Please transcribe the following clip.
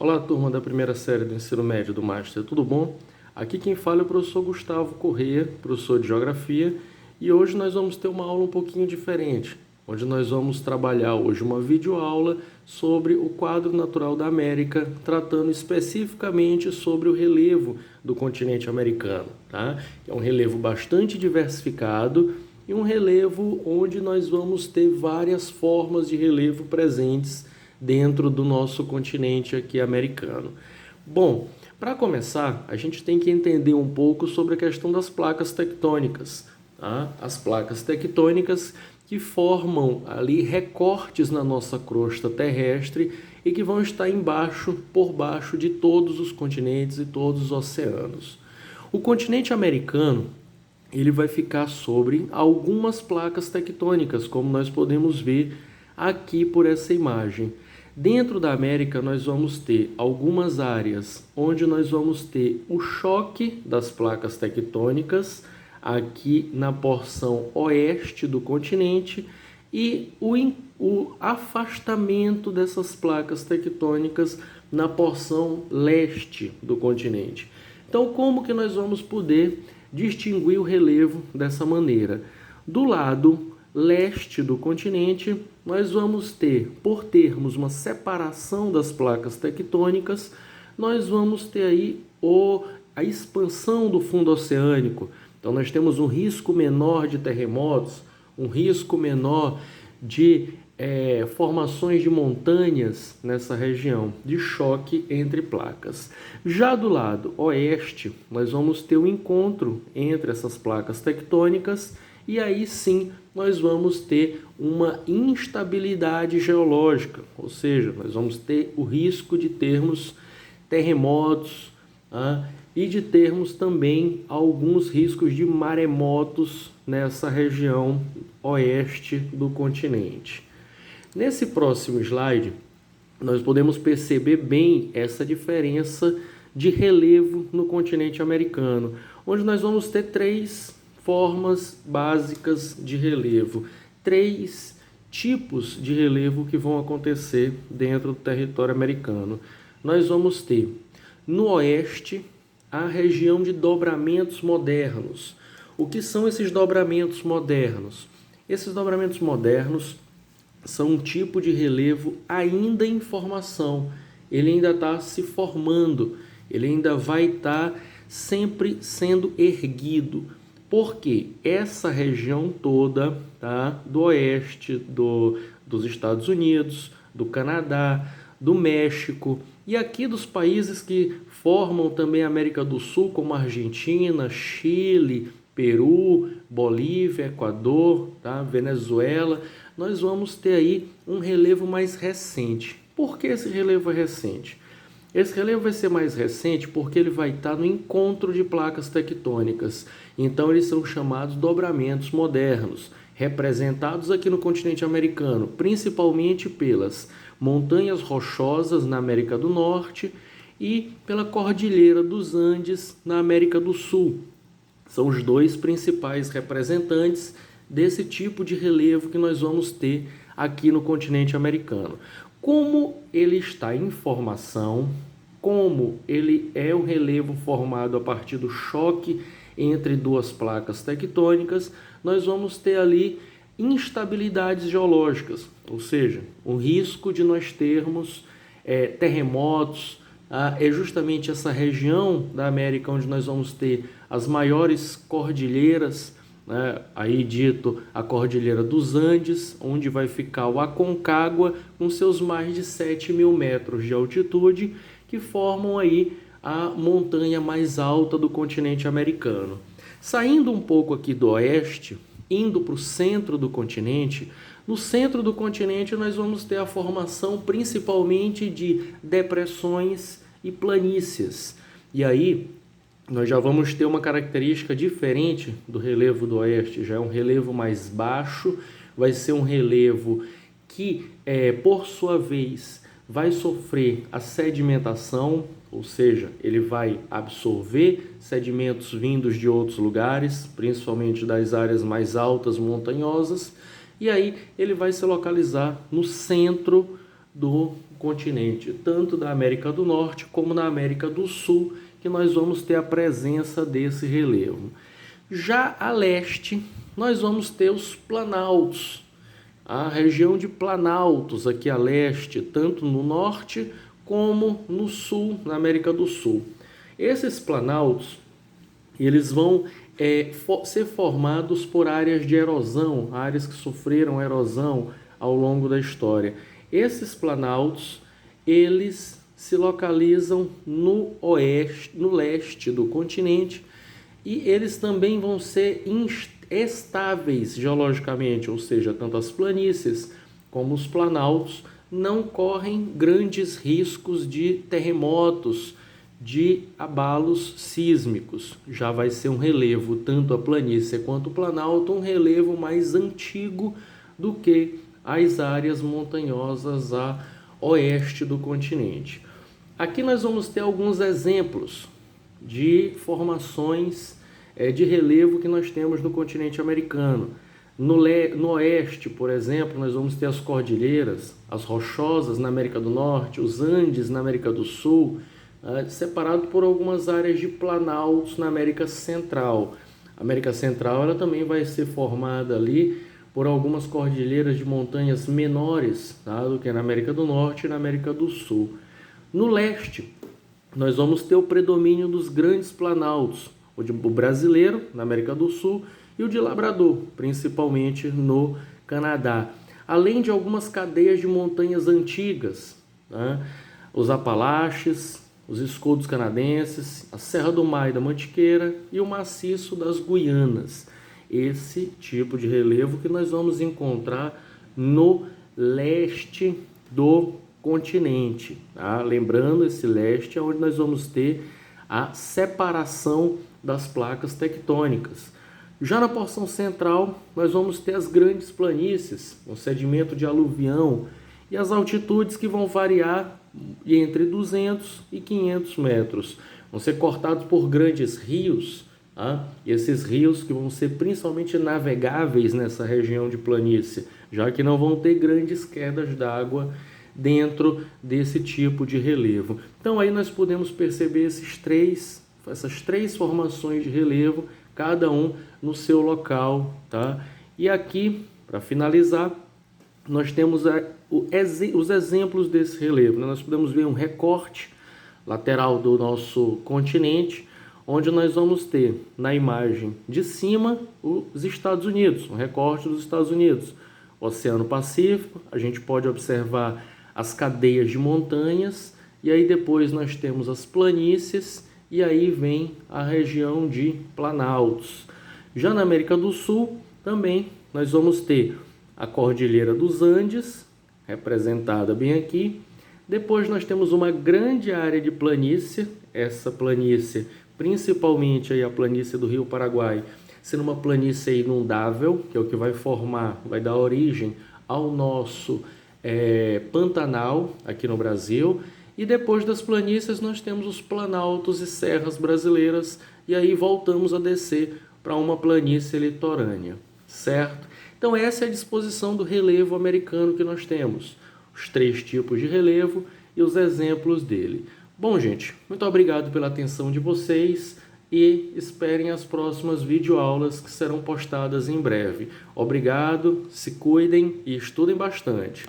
Olá, turma da primeira série do ensino médio do Master, tudo bom? Aqui quem fala é o professor Gustavo Corrêa, professor de Geografia, e hoje nós vamos ter uma aula um pouquinho diferente, onde nós vamos trabalhar hoje uma videoaula sobre o quadro natural da América, tratando especificamente sobre o relevo do continente americano, tá? É um relevo bastante diversificado e um relevo onde nós vamos ter várias formas de relevo presentes dentro do nosso continente aqui americano. Bom, para começar, a gente tem que entender um pouco sobre a questão das placas tectônicas. Tá? As placas tectônicas que formam ali recortes na nossa crosta terrestre e que vão estar por baixo de todos os continentes e todos os oceanos. O continente americano, ele vai ficar sobre algumas placas tectônicas, como nós podemos ver aqui por essa imagem. Dentro da América, nós vamos ter algumas áreas onde nós vamos ter o choque das placas tectônicas, aqui na porção oeste do continente, e o afastamento dessas placas tectônicas na porção leste do continente. Então, como que nós vamos poder distinguir o relevo dessa maneira? Do lado leste do continente, nós vamos ter, por termos uma separação das placas tectônicas, nós vamos ter aí a expansão do fundo oceânico. Então nós temos um risco menor de terremotos, um risco menor de formações de montanhas nessa região, de choque entre placas. Já do lado oeste, nós vamos ter um encontro entre essas placas tectônicas e aí sim nós vamos ter uma instabilidade geológica, ou seja, nós vamos ter o risco de termos terremotos e de termos também alguns riscos de maremotos nessa região oeste do continente. Nesse próximo slide, nós podemos perceber bem essa diferença de relevo no continente americano, onde nós vamos ter três formas básicas de relevo, três tipos de relevo que vão acontecer dentro do território americano. Nós vamos ter no oeste a região de dobramentos modernos. O que são esses dobramentos modernos? Esses dobramentos modernos são um tipo de relevo ainda em formação, ele ainda está se formando, ele ainda vai estar sempre sendo erguido. Porque essa região toda, tá, do oeste dos Estados Unidos, do Canadá, do México e aqui dos países que formam também a América do Sul, como Argentina, Chile, Peru, Bolívia, Equador, tá, Venezuela, nós vamos ter aí um relevo mais recente. Por que esse relevo é recente? Esse relevo vai ser mais recente porque ele vai estar no encontro de placas tectônicas. Então, eles são chamados dobramentos modernos, representados aqui no continente americano, principalmente pelas montanhas rochosas na América do Norte e pela Cordilheira dos Andes na América do Sul. São os dois principais representantes desse tipo de relevo que nós vamos ter aqui no continente americano. Como ele está em formação, como ele é um relevo formado a partir do choque entre duas placas tectônicas, nós vamos ter ali instabilidades geológicas, ou seja, o risco de nós termos terremotos. É justamente essa região da América onde nós vamos ter as maiores cordilheiras, aí dito a Cordilheira dos Andes, onde vai ficar o Aconcagua com seus mais de 7.000 metros de altitude, que formam aí a montanha mais alta do continente americano. Saindo um pouco aqui do oeste, indo para o centro do continente, no centro do continente nós vamos ter a formação principalmente de depressões e planícies. E aí nós já vamos ter uma característica diferente do relevo do oeste, já é um relevo mais baixo, vai ser um relevo que, por sua vez, vai sofrer a sedimentação, ou seja, ele vai absorver sedimentos vindos de outros lugares, principalmente das áreas mais altas, montanhosas, e aí ele vai se localizar no centro do continente, tanto da América do Norte como da América do Sul, que nós vamos ter a presença desse relevo. Já a leste, nós vamos ter os planaltos, a região de planaltos aqui a leste, tanto no norte como no sul, na América do Sul. Esses planaltos, eles vão ser formados por áreas de erosão, áreas que sofreram erosão ao longo da história. Esses planaltos, eles se localizam no oeste, no leste do continente, e eles também vão ser estáveis geologicamente, ou seja, tanto as planícies como os planaltos não correm grandes riscos de terremotos, de abalos sísmicos. Já vai ser um relevo, tanto a planície quanto o planalto, um relevo mais antigo do que as áreas montanhosas a oeste do continente. Aqui nós vamos ter alguns exemplos de formações de relevo que nós temos no continente americano. No oeste, por exemplo, nós vamos ter as cordilheiras, as rochosas na América do Norte, os Andes na América do Sul, separado por algumas áreas de planaltos na América Central. A América Central ela também vai ser formada ali por algumas cordilheiras de montanhas menores, tá, do que na América do Norte e na América do Sul. No leste, nós vamos ter o predomínio dos grandes planaltos, o brasileiro, na América do Sul, e o de Labrador, principalmente no Canadá. Além de algumas cadeias de montanhas antigas, né? Os Apalaches, os escudos canadenses, a Serra do Mar e da Mantiqueira e o maciço das Guianas. Esse tipo de relevo que nós vamos encontrar no leste do continente. Tá? Lembrando, esse leste é onde nós vamos ter a separação das placas tectônicas. Já na porção central, nós vamos ter as grandes planícies, com sedimento de aluvião, e as altitudes que vão variar entre 200 e 500 metros. Vão ser cortados por grandes rios, tá? E esses rios que vão ser principalmente navegáveis nessa região de planície, já que não vão ter grandes quedas d'água dentro desse tipo de relevo. Então aí nós podemos perceber essas três formações de relevo, cada um no seu local, tá? E aqui, para finalizar, nós temos os exemplos desse relevo, né? Nós podemos ver um recorte lateral do nosso continente, onde nós vamos ter na imagem de cima os Estados Unidos, um recorte dos Estados Unidos. Oceano Pacífico, a gente pode observar as cadeias de montanhas, e aí depois nós temos as planícies, e aí vem a região de planaltos. Já na América do Sul, também nós vamos ter a Cordilheira dos Andes, representada bem aqui. Depois nós temos uma grande área de planície, essa planície, principalmente aí a planície do Rio Paraguai, sendo uma planície inundável, que é o que vai dar origem ao nosso Pantanal aqui no Brasil. E depois das planícies nós temos os planaltos e serras brasileiras, e aí voltamos a descer para uma planície litorânea, certo? Então essa é a disposição do relevo americano que nós temos, os 3 tipos de relevo e os exemplos dele. Bom, gente, muito obrigado pela atenção de vocês e esperem as próximas videoaulas que serão postadas em breve. Obrigado, se cuidem e estudem bastante.